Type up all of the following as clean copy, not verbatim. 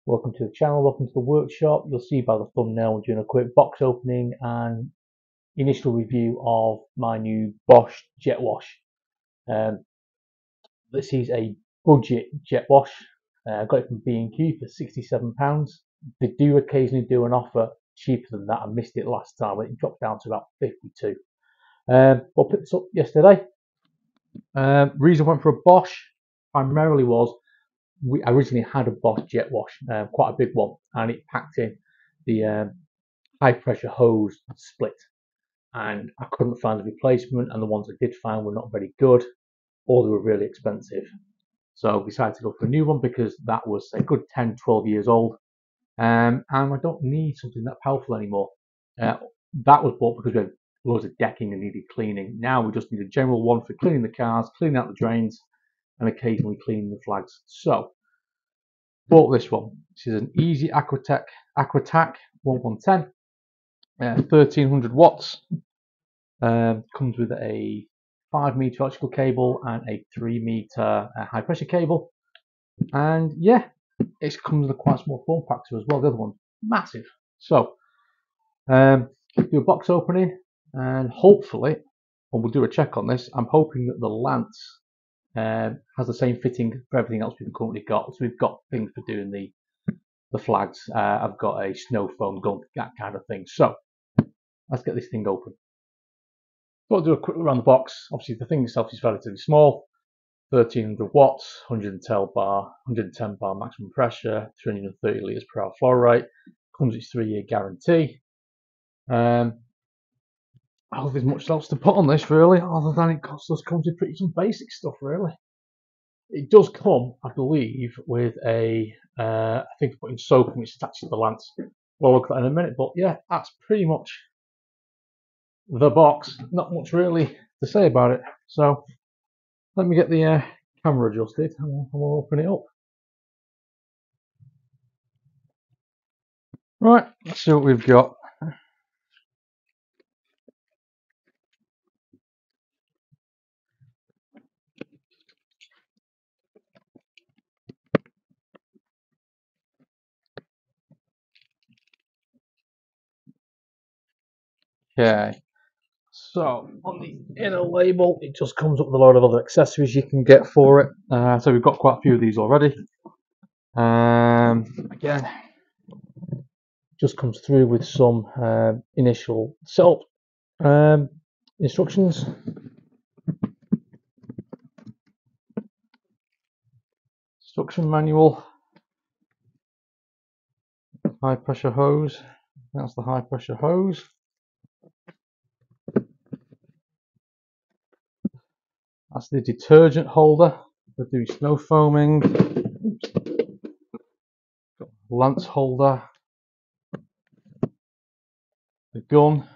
Welcome to the channel, welcome to the workshop. You'll see by the thumbnail we're doing a quick box opening and initial review of my new Bosch jet wash. Um, this is a budget jet wash. I got it from B&Q for £67. They do occasionally do an offer cheaper than that. I missed it last time, it dropped down to about 52. I picked this up yesterday. Reason I went for a Bosch primarily was we originally had a Bosch jet wash, quite a big one, and it packed in the high pressure hose split, and I couldn't find a replacement, and the ones I did find were not very good, or they were really expensive. So I decided to go for a new one because that was a good 10-12 years old, and I don't need something that powerful anymore. That was bought because we had loads of decking and needed cleaning. Now we just need a general one for cleaning the cars, cleaning out the drains, and occasionally cleaning the flags. So bought this one. This is an Easy Aquatak 1110, 1300 watts. Comes with a 5 meter electrical cable and a 3 meter high pressure cable. And yeah, it comes with a quite small form factor as well. The other one's massive. So do a box opening, and hopefully, and we'll do a check on this, I'm hoping that the lance has the same fitting for everything else we've currently got. So we've got things for doing the flags. I've got a snow foam gun, that kind of thing. So let's get this thing open. So I'll do a quick look around the box. Obviously the thing itself is relatively small. 1300 watts, 110 bar maximum pressure, 330 litres per hour flow rate. Comes with its 3-year guarantee. I don't think there's much else to put on this really, other than it comes with pretty some basic stuff really. It does come, I believe, with a I think putting soap which attaches to the lance. We'll look at that in a minute, but yeah, that's pretty much the box. Not much really to say about it. So let me get the camera adjusted and we'll open it up. Right, let's see what we've got. Okay, so on the inner label, it just comes up with a lot of other accessories you can get for it. So we've got quite a few of these already. Again, just comes through with some initial setup instructions. Instruction manual. High pressure hose. That's the high pressure hose. That's the detergent holder for doing snow foaming. Got lance holder. The gun.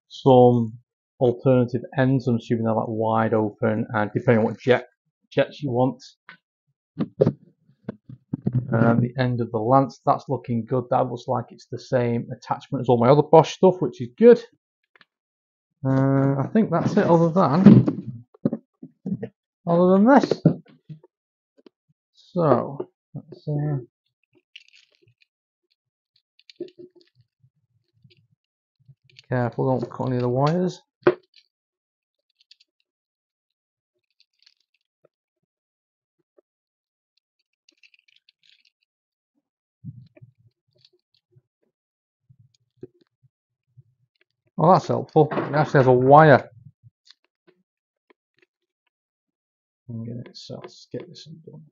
Some alternative ends. I'm assuming they're like wide open, and depending on what jets you want. The end of the lance, that's looking good. That looks like it's the same attachment as all my other Bosch stuff, which is good. I think that's it. Other than this. So let's careful, don't cut any of the wires. Oh, that's helpful. It actually has a wire. So let's get this done.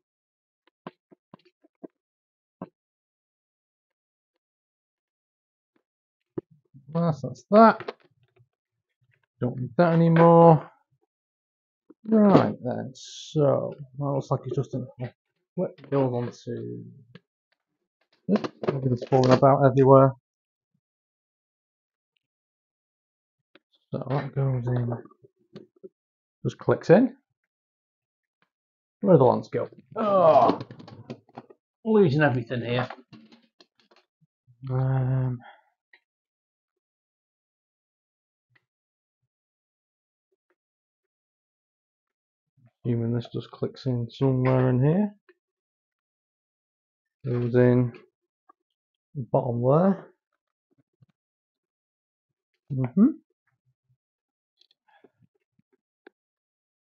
That's that. Don't need that anymore. Right then, so that looks like it's just a flip goes onto. Everything's falling about everywhere. So that goes in. Just clicks in. Where did the lance go? Oh, losing everything here. Assuming this just clicks in somewhere in here. Goes in the bottom there.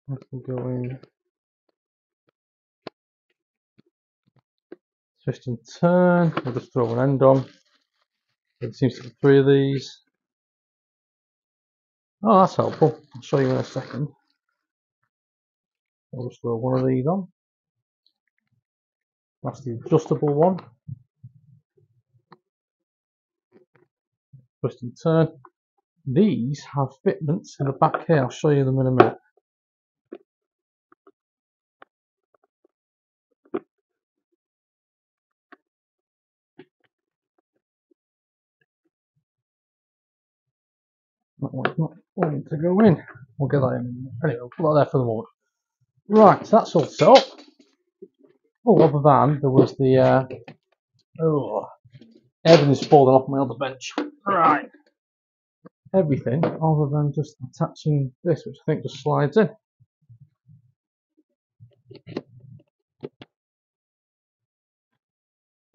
That will go in. Twist and turn. I'll just throw an end on. There seems to be 3 of these. Oh, that's helpful. I'll show you in a second. I'll just throw one of these on. That's the adjustable one. Twist and turn. These have fitments in the back here. I'll show you them in a minute. That one's not wanting to go in. We'll get that in. Anyway, we'll put that there for the moment. Right, so that's all set up. Oh, other than there was the everything's falling off my other bench. Right. Everything other than just attaching this, which I think just slides in.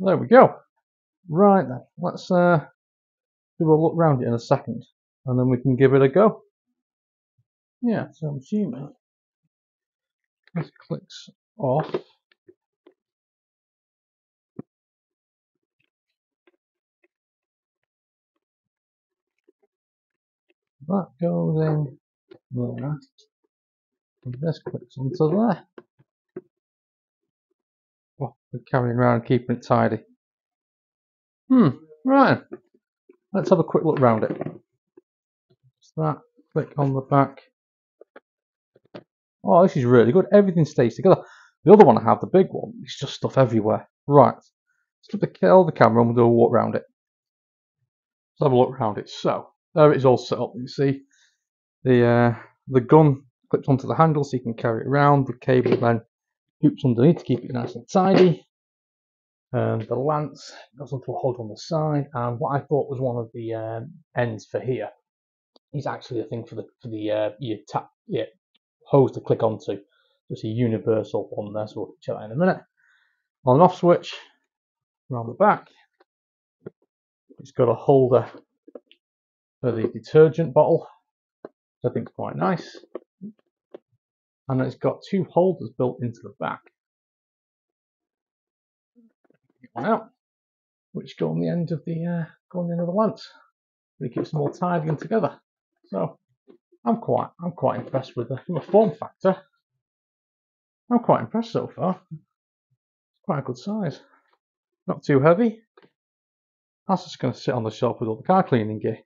There we go. Right then, let's do a look round it in a second, and then we can give it a go. Yeah, so I'm assuming this clicks off. That goes in there, and this clicks onto there. Oh, we're carrying around keeping it tidy. Right. Let's have a quick look round it. Just that, click on the back. Oh, this is really good. Everything stays together. The other one I have, the big one, it's just stuff everywhere. Right. Let's kill the camera and we'll do a walk around it. Let's have a look around it. So, there it is all set up. You see the gun clips onto the handle so you can carry it around. The cable then hoops underneath to keep it nice and tidy. The lance goes onto a hold on the side, and what I thought was one of the ends for here is actually a thing for the hose to click onto. Just a universal one there, so we'll check that in a minute. On and off switch around the back. It's got a holder for the detergent bottle, which I think is quite nice. And it's got 2 holders built into the back. Get one out, which go on the end of the lance. It keeps them all tied in together. So I'm quite impressed with the form factor. I'm quite impressed so far. It's quite a good size. Not too heavy. That's just going to sit on the shelf with all the car cleaning gear.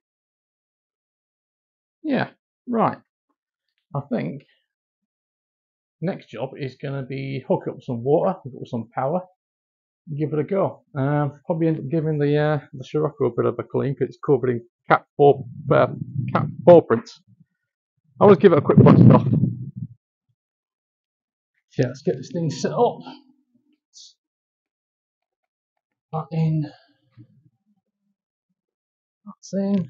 Yeah, right. I think next job is going to be hook up some water, hook up some power, and give it a go. Probably end up giving the Scirocco a bit of a clean because it's covered in cat paw prints. I'll just give it a quick brush off. Yeah, let's get this thing set up. That in. That's in.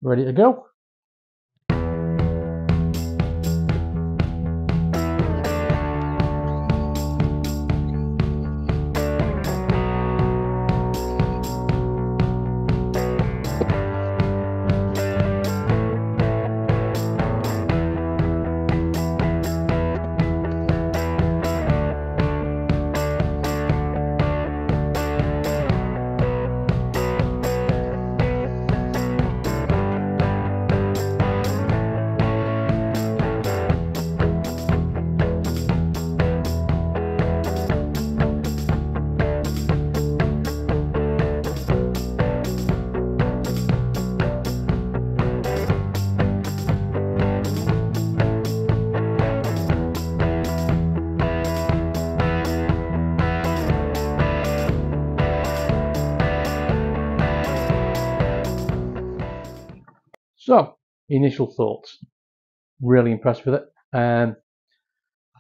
Ready to go. So, initial thoughts. Really impressed with it. I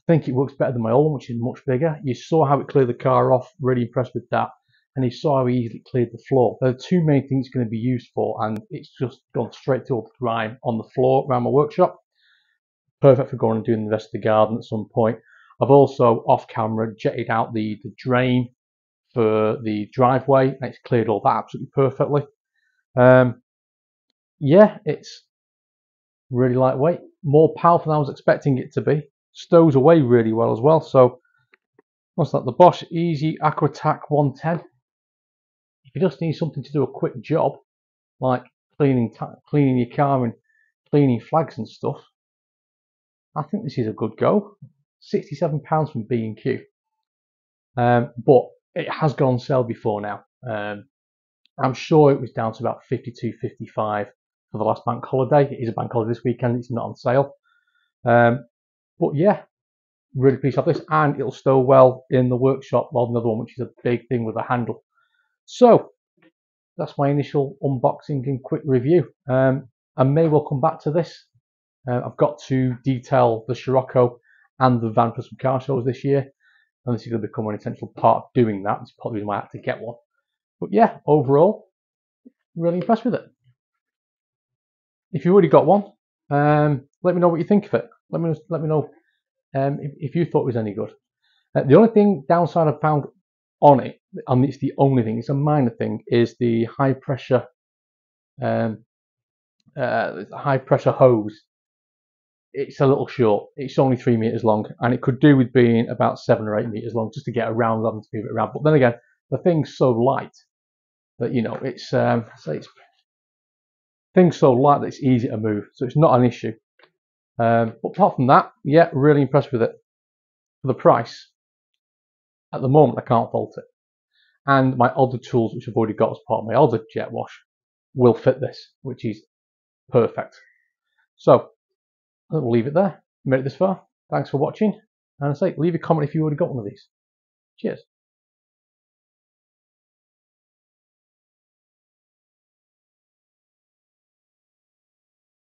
think it works better than my old one, which is much bigger. You saw how it cleared the car off. Really impressed with that. And you saw how easily it cleared the floor. There are two main things it's going to be used for, and it's just gone straight to all the grime on the floor around my workshop. Perfect for going and doing the rest of the garden at some point. I've also, off camera, jetted out the drain for the driveway, and it's cleared all that absolutely perfectly. Yeah, it's really lightweight, more powerful than I was expecting it to be. Stows away really well as well. So what's that? The Bosch Easy Aquatak 110. If you just need something to do a quick job, like cleaning your car and cleaning flags and stuff, I think this is a good go. £67 from B&Q, but it has gone on sale before now. I'm sure it was down to about 52, 55 for the last bank holiday. It is a bank holiday this weekend. It's not on sale. But yeah, really pleased to have this, and it'll stow well in the workshop rather than another one, which is a big thing with a handle. So that's my initial unboxing and quick review. I may well come back to this. I've got to detail the Scirocco and the van for some car shows this year, and this is going to become an essential part of doing that. It's probably why I had to get one. But yeah, overall, really impressed with it. If you've already got one, let me know what you think of it. Let me know if you thought it was any good. The only thing downside I found on it, and it's the only thing, it's a minor thing, is the high pressure hose. It's a little short. It's only 3 meters long, and it could do with being about 7 or 8 meters long just to get around rather than to move it around. But then again, the thing's so light that it's thing's so light that it's easy to move, so it's not an issue. But apart from that, yeah, really impressed with it. For the price, at the moment, I can't fault it. And my other tools, which I've already got as part of my other jet wash, will fit this, which is perfect. So we'll leave it there. Made it this far. Thanks for watching. And I say, leave a comment if you already got one of these. Cheers.